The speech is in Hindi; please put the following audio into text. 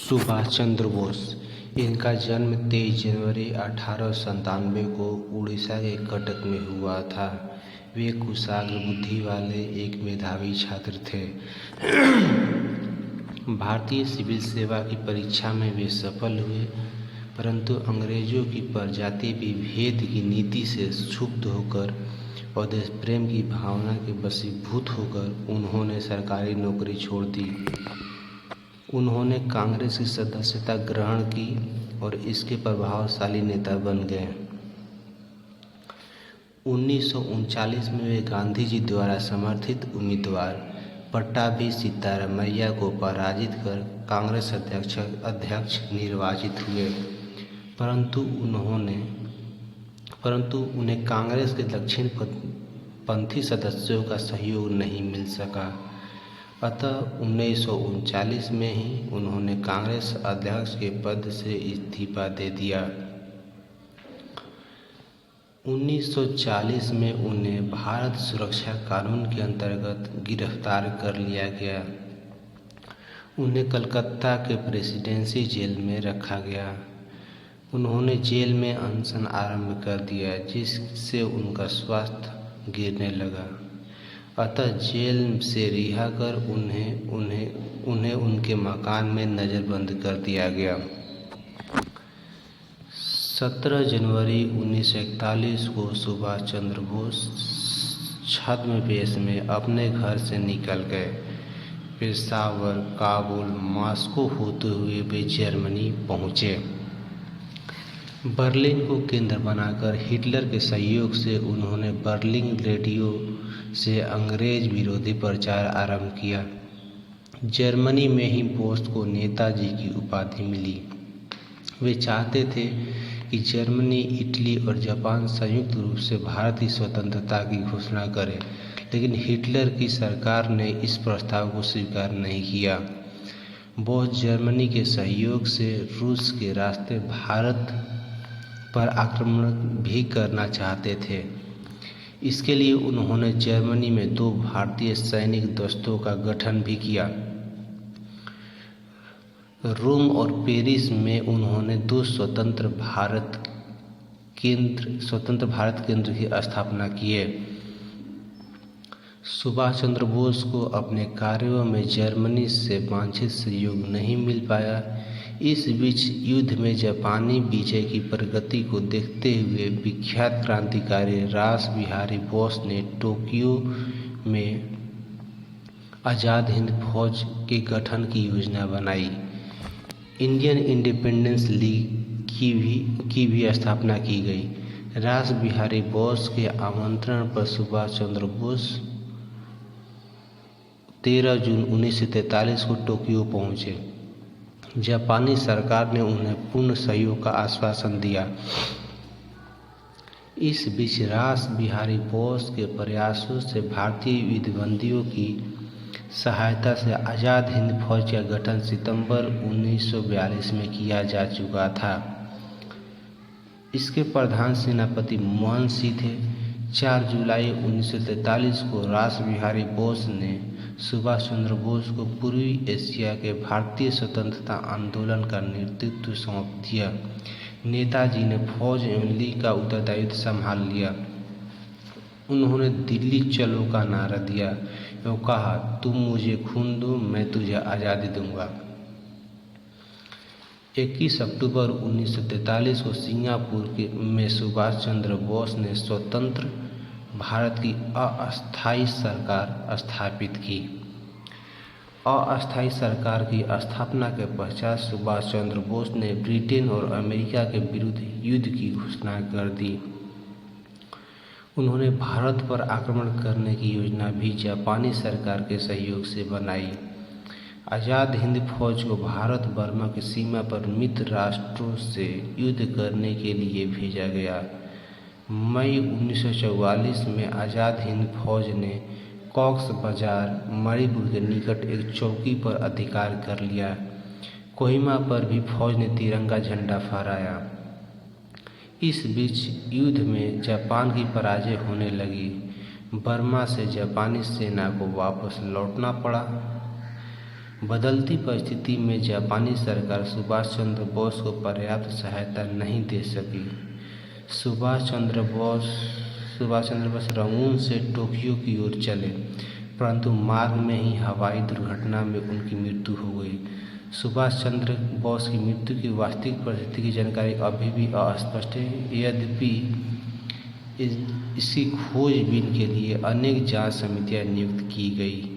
सुभाष चंद्र बोस। इनका जन्म 23 जनवरी 1897 को उड़ीसा के कटक में हुआ था। वे कुशाग्र बुद्धि वाले एक मेधावी छात्र थे। भारतीय सिविल सेवा की परीक्षा में वे सफल हुए, परंतु अंग्रेजों की प्रजाति विभेद की नीति से क्षुब्ध होकर और देश प्रेम की भावना के वशीभूत होकर उन्होंने सरकारी नौकरी छोड़ दी। उन्होंने कांग्रेस की सदस्यता ग्रहण की और इसके प्रभावशाली नेता बन गए। 1939 में वे गांधी जी द्वारा समर्थित उम्मीदवार पट्टाभी सिद्धारमैया को पराजित कर कांग्रेस अध्यक्ष निर्वाचित हुए, परंतु उन्हें कांग्रेस के दक्षिणपंथी सदस्यों का सहयोग नहीं मिल सका। अतः 1939 में ही उन्होंने कांग्रेस अध्यक्ष के पद से इस्तीफा दे दिया। 1940 में उन्हें भारत सुरक्षा कानून के अंतर्गत गिरफ्तार कर लिया गया। उन्हें कलकत्ता के प्रेसिडेंसी जेल में रखा गया। उन्होंने जेल में अनशन आरंभ कर दिया, जिससे उनका स्वास्थ्य गिरने लगा। अतः जेल से रिहा कर उन्हें उनके मकान में नज़रबंद कर दिया गया। 17 जनवरी 1941 को सुभाष चंद्र बोस छद्मवेश में अपने घर से निकल गए। पेशावर, काबुल, मॉस्को होते हुए वे जर्मनी पहुँचे। बर्लिन को केंद्र बनाकर हिटलर के सहयोग से उन्होंने बर्लिन रेडियो से अंग्रेज विरोधी प्रचार आरंभ किया। जर्मनी में ही बोस को नेताजी की उपाधि मिली। वे चाहते थे कि जर्मनी, इटली और जापान संयुक्त रूप से भारत की स्वतंत्रता की घोषणा करें, लेकिन हिटलर की सरकार ने इस प्रस्ताव को स्वीकार नहीं किया। बोस जर्मनी के सहयोग से रूस के रास्ते भारत पर आक्रमण भी करना चाहते थे। इसके लिए उन्होंने जर्मनी में 2 भारतीय सैनिक दस्तों का गठन भी किया। रोम और पेरिस में उन्होंने 2 स्वतंत्र भारत केंद्र की स्थापना किए। सुभाष चंद्र बोस को अपने कार्यों में जर्मनी से वांछित सहयोग नहीं मिल पाया। इस बीच युद्ध में जापानी विजय की प्रगति को देखते हुए विख्यात क्रांतिकारी रास बिहारी बोस ने टोक्यो में आज़ाद हिंद फौज के गठन की योजना बनाई। इंडियन इंडिपेंडेंस लीग की भी स्थापना की गई। रास बिहारी बोस के आमंत्रण पर सुभाष चंद्र बोस 13 जून 1943 को टोक्यो पहुंचे। जापानी सरकार ने उन्हें पूर्ण सहयोग का आश्वासन दिया। इस बीच रास बिहारी बोस के प्रयासों से भारतीय युद्धबंदियों की सहायता से आज़ाद हिंद फौज का गठन सितंबर 1942 में किया जा चुका था। इसके प्रधान सेनापति मोहन सिंह थे। 4 जुलाई 1943 को रास बिहारी बोस ने सुभाष चंद्र बोस को पूर्वी एशिया के भारतीय स्वतंत्रता आंदोलन का नेतृत्व सौंप दिया। नेताजी ने फौज एवं लीग का उत्तरदायित्व संभाल लिया। उन्होंने दिल्ली चलो का नारा दिया एवं कहा, तुम मुझे खून दो, मैं तुझे आज़ादी दूंगा। 21 अक्टूबर 1943 को सिंगापुर में सुभाष चंद्र बोस ने स्वतंत्र भारत की अस्थायी सरकार स्थापित की। अस्थायी सरकार की स्थापना के पश्चात सुभाष चंद्र बोस ने ब्रिटेन और अमेरिका के विरुद्ध युद्ध की घोषणा कर दी। उन्होंने भारत पर आक्रमण करने की योजना भी जापानी सरकार के सहयोग से बनाई। आज़ाद हिंद फौज को भारत बर्मा की सीमा पर मित्र राष्ट्रों से युद्ध करने के लिए भेजा गया। मई 1944 में आज़ाद हिंद फौज ने कॉक्स बाजार, मणिपुर के निकट एक चौकी पर अधिकार कर लिया। कोहिमा पर भी फौज ने तिरंगा झंडा फहराया। इस बीच युद्ध में जापान की पराजय होने लगी। बर्मा से जापानी सेना को वापस लौटना पड़ा। बदलती परिस्थिति में जापानी सरकार सुभाष चंद्र बोस को पर्याप्त सहायता नहीं दे सकी। सुभाष चंद्र बोस रंगून से टोक्यो की ओर चले, परंतु मार्ग में ही हवाई दुर्घटना में उनकी मृत्यु हो गई। सुभाष चंद्र बोस की मृत्यु की वास्तविक परिस्थिति की जानकारी अभी भी अस्पष्ट है, यद्यपि इसकी खोजबीन के लिए अनेक जांच समितियां नियुक्त की गई।